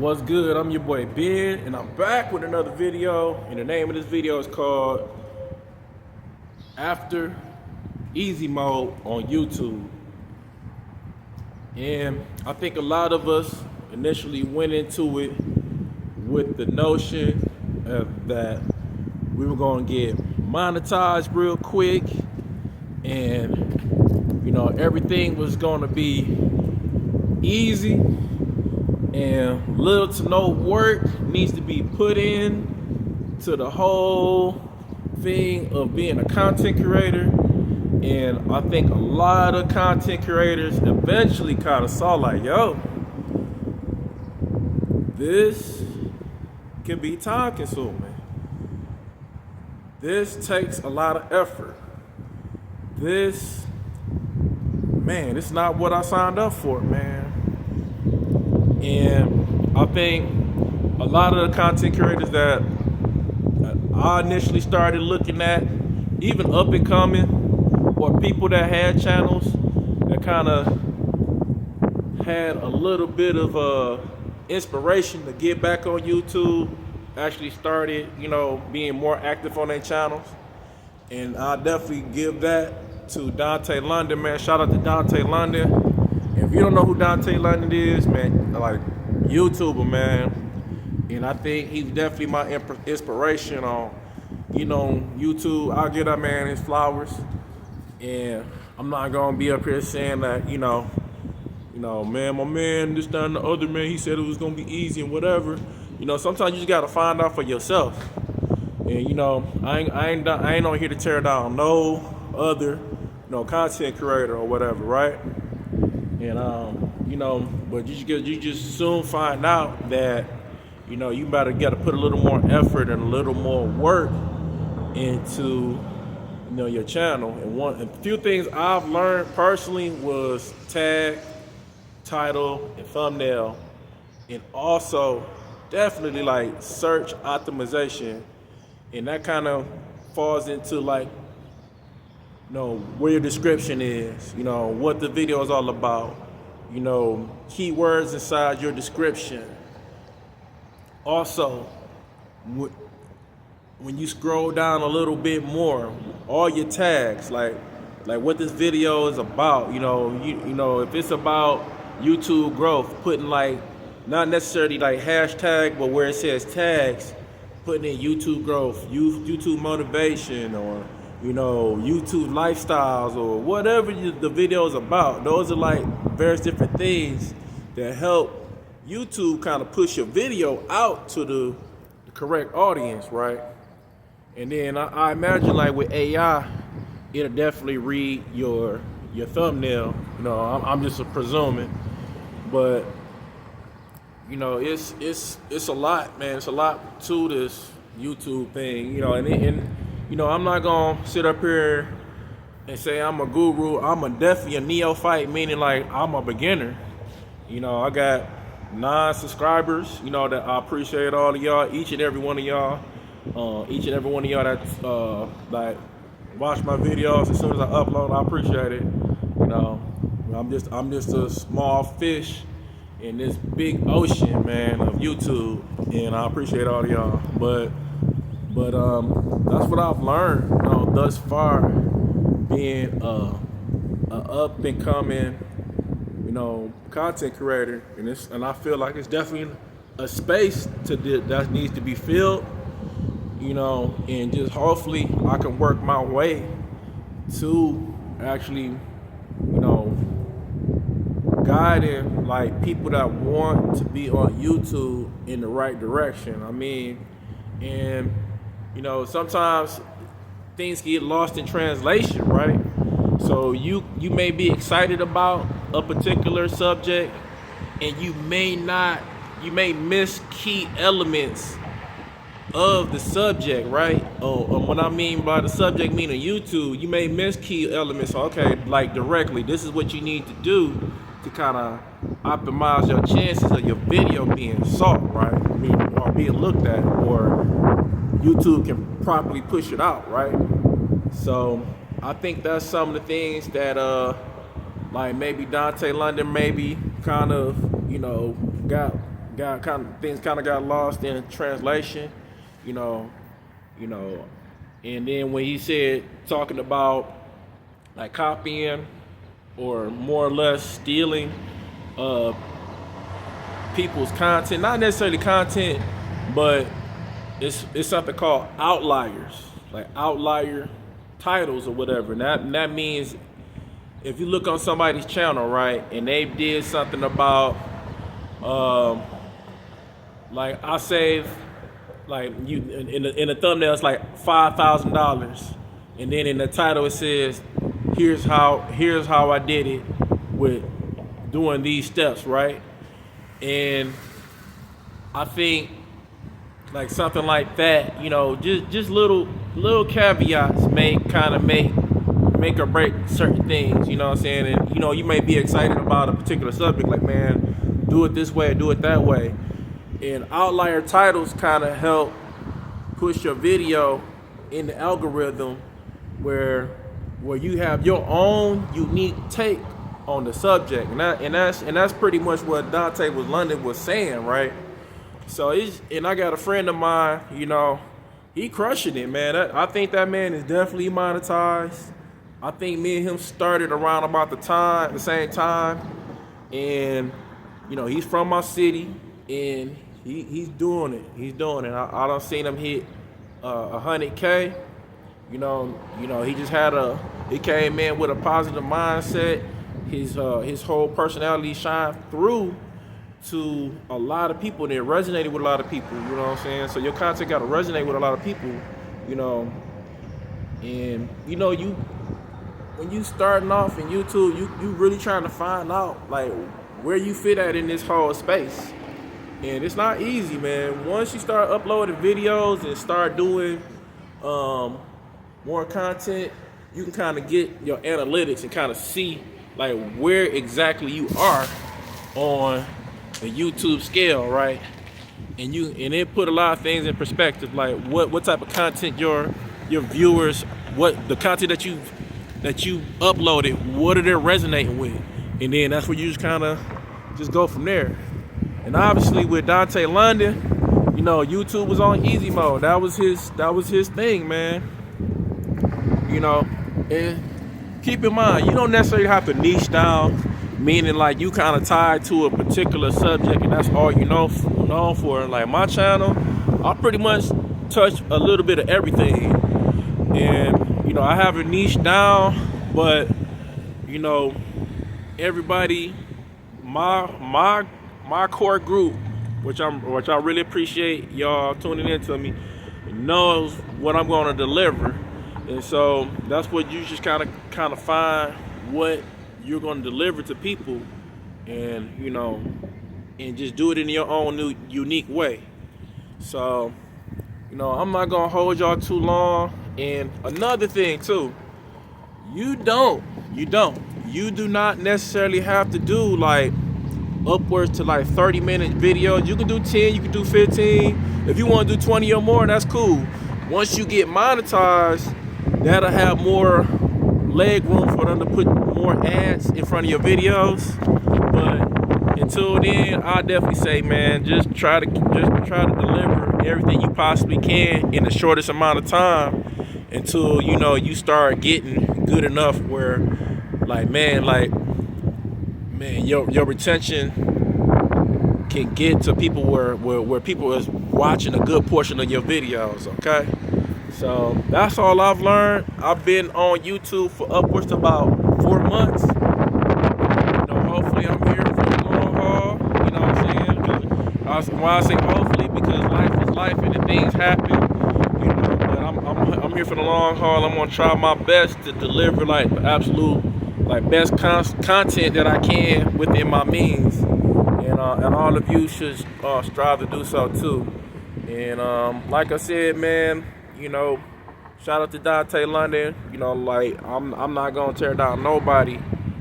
What's good? I'm your boy Ben, and I'm back with another video. And the name of this video is called After Easy Mode on YouTube. And I think a lot of us initially went into it with the notion that we were going to get monetized real quick, and everything was going to be easy. And little to no work needs to be put in to the whole thing of being a content creator. And I think a lot of content creators eventually kind of saw like, yo, this can be time consuming. This takes a lot of effort. This is not what I signed up for, man. And I think a lot of the content creators that I initially started looking at, even up and coming, or people that had channels that kind of had a little bit of inspiration to get back on YouTube, actually started, being more active on their channels. And I definitely give that to Dante London, man. Shout out to Dante London. If you don't know who Dante London is, man, like YouTuber, man, and I think he's definitely my inspiration on, YouTube. I'll get that man his flowers, and I'm not gonna be up here saying that, man, my man, this, that, and the other, man, he said it was gonna be easy and whatever. Sometimes you just gotta find out for yourself. And I ain't on here to tear down no other, content creator or whatever, right? And but you just soon find out that you better gotta put a little more effort and a little more work into your channel. And a few things I've learned personally was tag, title, and thumbnail, and also definitely like search optimization. And that kind of falls into like where your description is, what the video is all about, keywords inside your description. Also, when you scroll down a little bit more, all your tags, like what this video is about, if it's about YouTube growth, putting like, not necessarily like hashtag, but where it says tags, putting in YouTube growth, YouTube motivation, or YouTube lifestyles, or whatever the video is about. Those are like various different things that help YouTube kind of push your video out to the correct audience, right? And then I imagine like with AI, it'll definitely read your thumbnail. I'm just presuming, but it's a lot, man. It's a lot to this YouTube thing, and I'm not gonna sit up here and say I'm a guru. I'm definitely a neophyte, meaning like I'm a beginner. I got 9 subscribers, that I appreciate all of y'all, each and every one of y'all that like watch my videos as soon as I upload. I appreciate it. I'm just a small fish in this big ocean, man, of YouTube, and I appreciate all of y'all. But that's what I've learned, thus far, being a up and coming, content creator, and I feel like it's definitely a space that needs to be filled, and just hopefully I can work my way to actually, guiding like people that want to be on YouTube in the right direction. And sometimes things get lost in translation, right? So you may be excited about a particular subject, and you may miss key elements of the subject, right? What I mean by the subject, meaning YouTube, you may miss key elements. Okay, like directly, this is what you need to do to kind of optimize your chances of your video being sought, right? Or being looked at, or YouTube can properly push it out, right? So I think that's some of the things that like maybe Dante London maybe kind of got things kind of got lost in translation, you know, you know, and then when he said talking about like copying or more or less stealing people's content, not necessarily content, but it's something called outliers, like outlier titles or whatever. And that means if you look on somebody's channel, right, and they did something about like I save, like you in the thumbnail it's like $5,000, and then in the title it says here's how I did it with doing these steps, right? And I think like something like that, you know, just little caveats may kind of make or break certain things, you know what I'm saying? And you know, you may be excited about a particular subject, like, man, do it this way, do it that way. And outlier titles kind of help push your video in the algorithm where you have your own unique take on the subject. And that's pretty much what Dante London was saying, right? So and I got a friend of mine, you know, he crushing it, man. I think that man is definitely monetized. I think me and him started around about the same time, and you know, he's from my city, and he's doing it. He's doing it. I done seen him hit 100K. You know, he came in with a positive mindset. His whole personality shined through to a lot of people, and it resonated with a lot of people. You know what I'm saying? So your content got to resonate with a lot of people. You know, and you know, when you starting off in YouTube, you really trying to find out like where you fit at in this whole space. And it's not easy, man. Once you start uploading videos and start doing more content, you can kind of get your analytics and kind of see like where exactly you are on the YouTube scale, right? And it put a lot of things in perspective, like what type of content your viewers, what the content that you uploaded, what are they resonating with, and then that's where you just kind of just go from there. And obviously with Dante London, you know, YouTube was on easy mode. That was his thing, man. You know, and keep in mind, you don't necessarily have to niche down, meaning like you kind of tied to a particular subject and that's all you know known for. Like my channel, I pretty much touch a little bit of everything, and you know, I have a niche down, but you know, everybody, my core group, which I really appreciate y'all tuning in to me, knows what I'm going to deliver. And so that's what you just kind of find what you're going to deliver to people, and you know, and just do it in your own new unique way. So, you know, I'm not going to hold y'all too long. And another thing too, you do not necessarily have to do like upwards to like 30-minute videos. You can do 10, you can do 15. If you want to do 20 or more, that's cool. Once you get monetized, that'll have more leg room for them to put more ads in front of your videos. But until then, I definitely say, man, just try to deliver everything you possibly can in the shortest amount of time until, you know, you start getting good enough where your retention can get to people where people is watching a good portion of your videos, okay? So that's all I've learned. I've been on YouTube for upwards to about 4 months. You know, hopefully I'm here for the long haul. You know what I'm saying? Why I say hopefully, because life is life and the things happen. You know, but I'm here for the long haul. I'm gonna try my best to deliver like the absolute best content that I can within my means, and all of you should strive to do so too. And like I said, man, you know, shout out to Dante London. You know, like I'm not gonna tear down nobody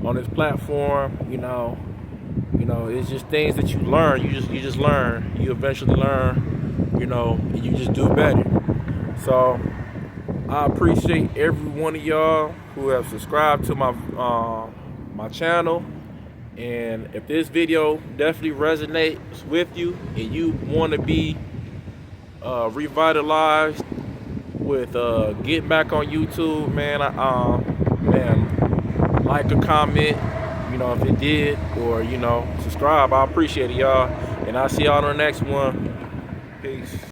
on this platform. You know, it's just things that you learn. You just learn. You eventually learn. You know, and you just do better. So I appreciate every one of y'all who have subscribed to my channel. And if this video definitely resonates with you and you want to be revitalized with getting back on YouTube, man, like a comment, if it did, or subscribe. I appreciate it, y'all, and I'll see y'all on the next one. Peace.